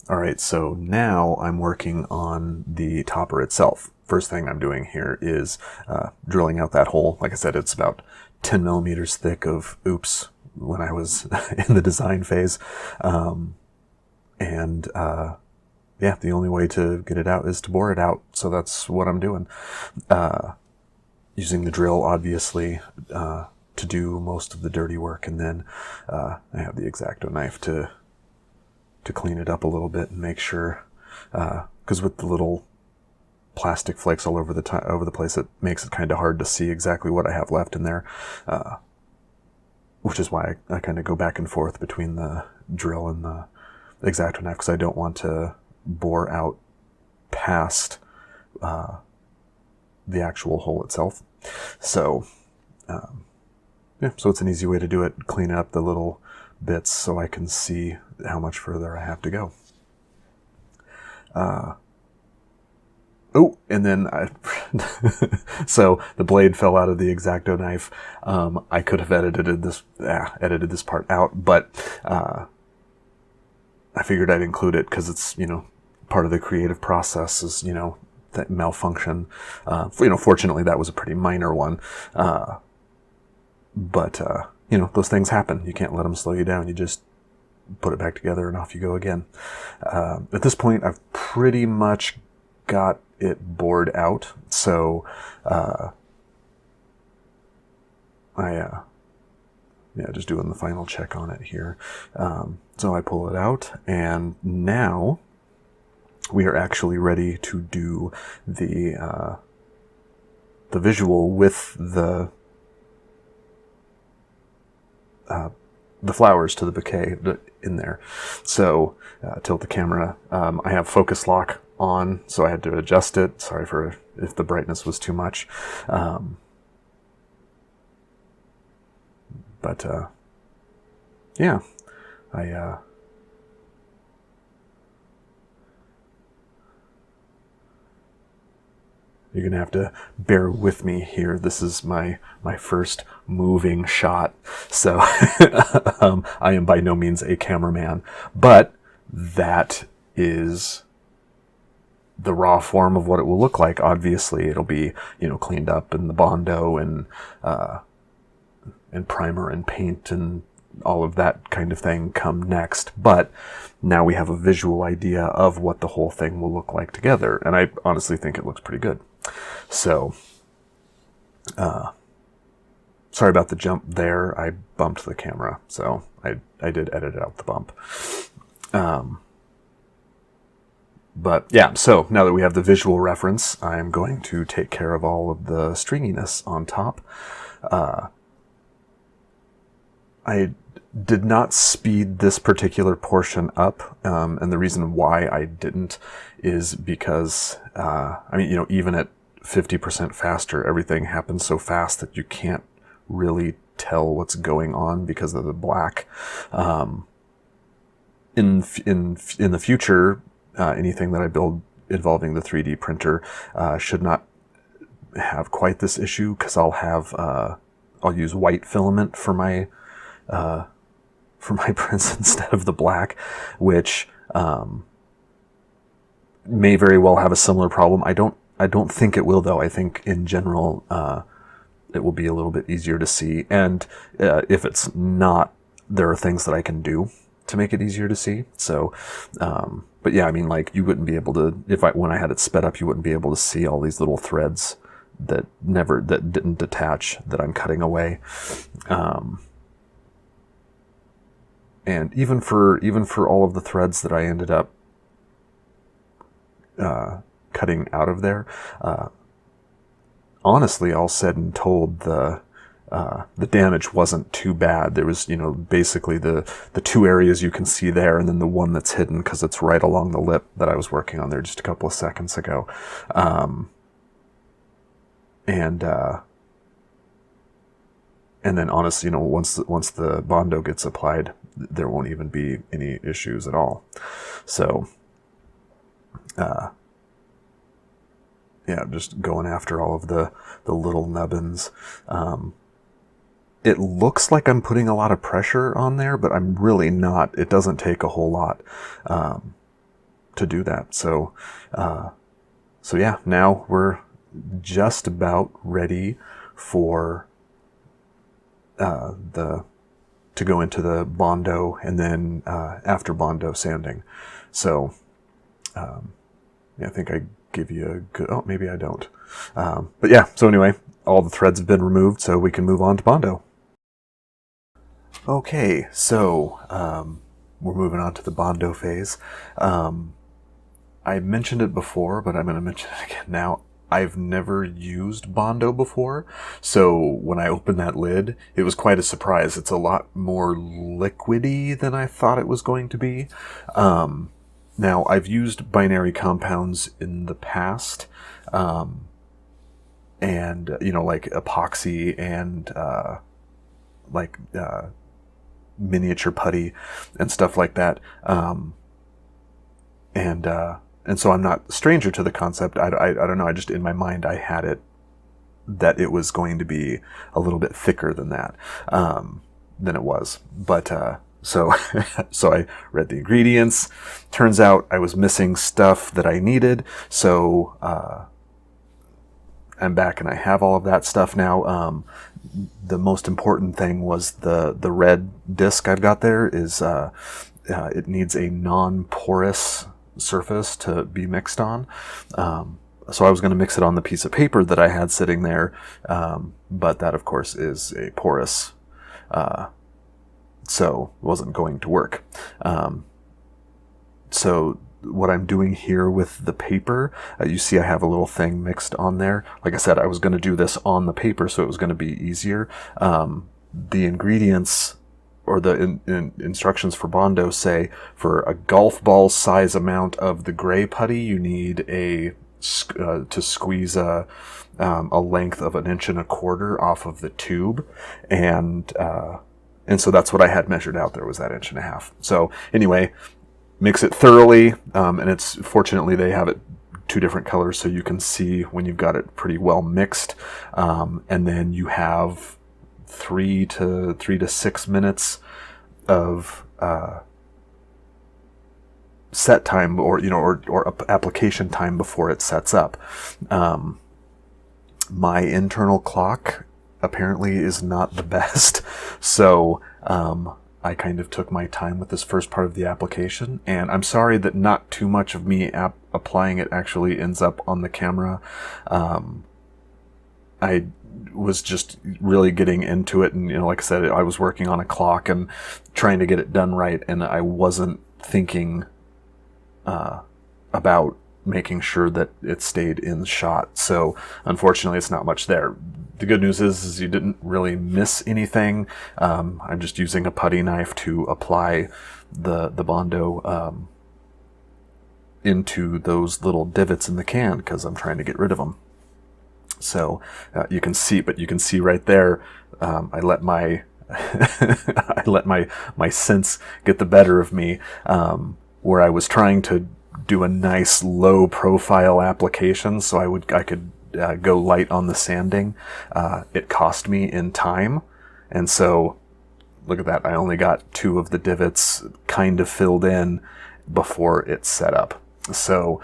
All right, so now I'm working on the topper itself. First thing I'm doing here is drilling out that hole. Like I said, it's about 10 millimeters thick of oops when I was in the design phase. Yeah, the only way to get it out is to bore it out. So that's what I'm doing. Using the drill, obviously, to do most of the dirty work. And then I have the X-Acto knife to clean it up a little bit and make sure, because with the little plastic flakes all over the place, it makes it kind of hard to see exactly what I have left in there, which is why I kind of go back and forth between the drill and the X-Acto knife, because I don't want to bore out past the actual hole itself. So yeah, so it's an easy way to do it. Clean up the little bits so I can see how much further I have to go. Oh, and then so the blade fell out of the X-Acto knife. I could have edited this part out, but I figured I'd include it because it's, part of the creative process is, that malfunction. Fortunately that was a pretty minor one. But those things happen. You can't let them slow you down. You just put it back together and off you go again. At this point, I've pretty much got it bored out. So, just doing the final check on it here. So I pull it out, and now we are actually ready to do the visual with the flowers to the bouquet in there. So tilt the camera. I have focus lock on, so I had to adjust it. Sorry for if the brightness was too much. Yeah, you're gonna have to bear with me here. This is my first moving shot, so I am by no means a cameraman, but that is the raw form of what it will look like. Obviously, it'll be cleaned up, and the Bondo and primer and paint and all of that kind of thing come next. But now we have a visual idea of what the whole thing will look like together, and I honestly think it looks pretty good. So, sorry about the jump there. I bumped the camera, so I did edit out the bump. But yeah, so now that we have the visual reference, I'm going to take care of all of the stringiness on top. I did not speed this particular portion up, and the reason why I didn't is because, even at 50% faster, everything happens so fast that you can't really tell what's going on because of the black. In the future, anything that I build involving the 3D printer should not have quite this issue, because I'll use white filament for my prints instead of the black, which may very well have a similar problem. I don't think it will, though. I think in general it will be a little bit easier to see, and if it's not, there are things that I can do to make it easier to see. So but yeah, you wouldn't be able to, when I had it sped up, you wouldn't be able to see all these little threads that didn't detach that I'm cutting away. And even for all of the threads that I ended up cutting out of there, honestly, all said and told, the damage wasn't too bad. There was, basically the two areas you can see there, and then the one that's hidden because it's right along the lip that I was working on there just a couple of seconds ago. And then honestly, once the Bondo gets applied, there won't even be any issues at all. So, yeah, just going after all of the little nubbins. It looks like I'm putting a lot of pressure on there, but I'm really not. It doesn't take a whole lot. do that. So, so yeah, now we're just about ready for to go into the Bondo and then after Bondo sanding. So yeah, I think I give you a good, oh, maybe I don't. But yeah, so anyway, all the threads have been removed, so we can move on to Bondo. Okay, so we're moving on to the Bondo phase. I mentioned it before, but I'm going to mention it again now. I've never used Bondo before, so when I opened that lid, it was quite a surprise. It's a lot more liquidy than I thought it was going to be. Now, I've used binary compounds in the past, and, like epoxy and miniature putty and stuff like that. And so I'm not a stranger to the concept. I don't know. I just, in my mind, I had it that it was going to be a little bit thicker than that, than it was. But, so I read the ingredients. Turns out I was missing stuff that I needed. So, I'm back and I have all of that stuff now. The most important thing was the red disc I've got there is, it needs a non-porous surface to be mixed on. So I was going to mix it on the piece of paper that I had sitting there, but that of course is a porous, so it wasn't going to work. So what I'm doing here with the paper, you see I have a little thing mixed on there. Like I said, I was going to do this on the paper, so it was going to be easier. The ingredients or the instructions for Bondo say for a golf ball size amount of the gray putty, you need to squeeze a length of 1.25 inches off of the tube, and so that's what I had measured out there, was that 1.5 inches. So anyway, mix it thoroughly, and it's fortunately they have it 2 different colors, so you can see when you've got it pretty well mixed, and then you have 3 to 6 minutes of set time, or application time before it sets up. My internal clock apparently is not the best, so I kind of took my time with this first part of the application, and I'm sorry that not too much of me applying it actually ends up on the camera. I was just really getting into it, and like I said, I was working on a clock and trying to get it done right, and I wasn't thinking about making sure that it stayed in shot. So unfortunately it's not much there. The good news is you didn't really miss anything. I'm just using a putty knife to apply the Bondo into those little divots in the can, because I'm trying to get rid of them. So you can see right there, I let my I let my sense get the better of me, where I was trying to do a nice low profile application so I could go light on the sanding. It cost me in time, and so look at that, I only got 2 of the divots kind of filled in before it set up. So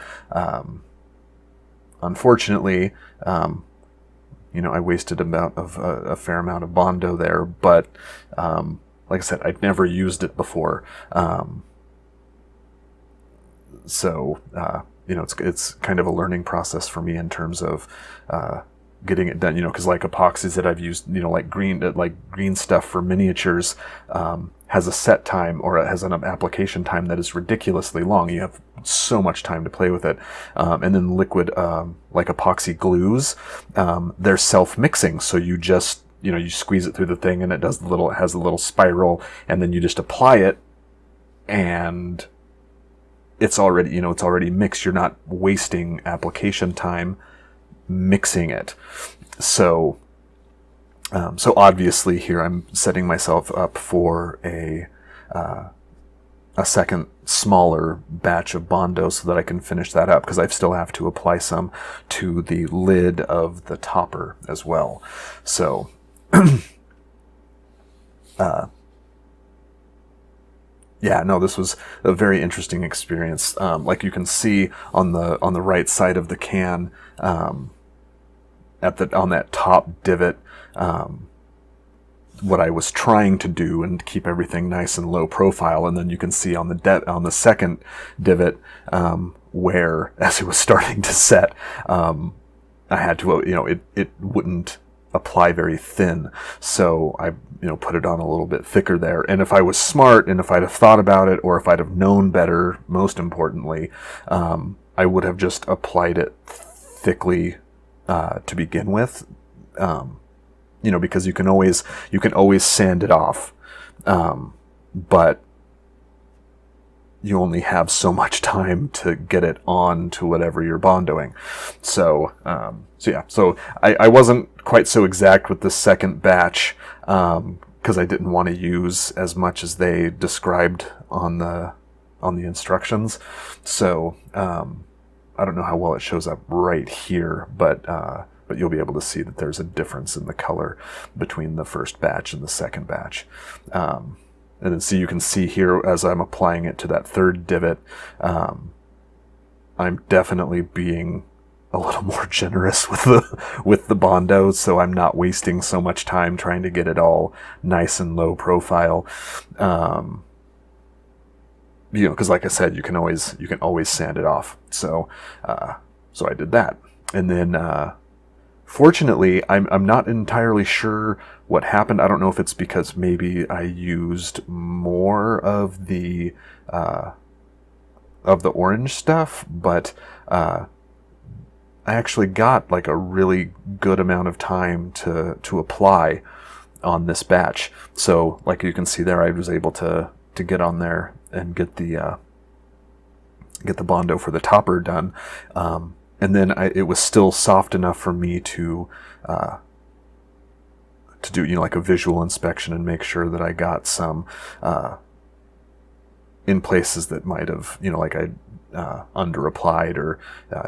unfortunately, I wasted a fair amount of Bondo there, but like I said, I'd never used it before. So it's kind of a learning process for me in terms of getting it done. Because like epoxies that I've used, like green stuff for miniatures, has a set time, or it has an application time that is ridiculously long. You have so much time to play with it. And then liquid, like epoxy glues, they're self-mixing. So you just, you squeeze it through the thing and it has a little spiral, and then you just apply it, and it's already mixed. You're not wasting application time mixing it. So obviously here I'm setting myself up for a second smaller batch of Bondo so that I can finish that up, because I still have to apply some to the lid of the topper as well. So Yeah, no, this was a very interesting experience. Like you can see on the right side of the can, on that top divot, what I was trying to do and keep everything nice and low profile, and then you can see on the second divot, where as it was starting to set, I had to, it wouldn't apply very thin, so I put it on a little bit thicker there. And if I was smart, and if I'd have thought about it, or if I'd have known better, most importantly, I would have just applied it thickly to begin with. Because you can always sand it off, but you only have so much time to get it on to whatever you're bondoing. So I wasn't quite so exact with the second batch, because I didn't want to use as much as they described on the instructions. So I don't know how well it shows up right here, but you'll be able to see that there's a difference in the color between the first batch and the second batch. And then you can see here as I'm applying it to that third divot, I'm definitely being a little more generous with the Bondo, so I'm not wasting so much time trying to get it all nice and low profile. Because like I said, you can always sand it off. So I did that, and then fortunately, I'm not entirely sure what happened. I don't know if it's because maybe I used more of the orange stuff, but I actually got like a really good amount of time to apply on this batch. So like you can see there, I was able to get on there and get the Bondo for the topper done. And then it was still soft enough for me to do like a visual inspection and make sure that I got some in places that might have like I under applied or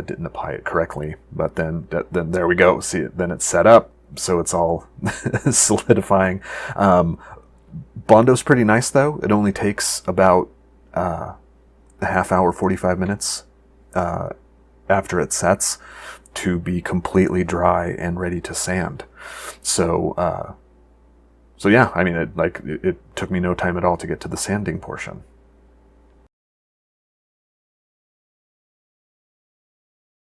didn't apply it correctly. But then there we go. See it? Then it's set up, so it's all solidifying. Bondo's pretty nice though. It only takes about a half hour, 45 minutes. After it sets to be completely dry and ready to sand. So yeah, I mean, it took me no time at all to get to the sanding portion.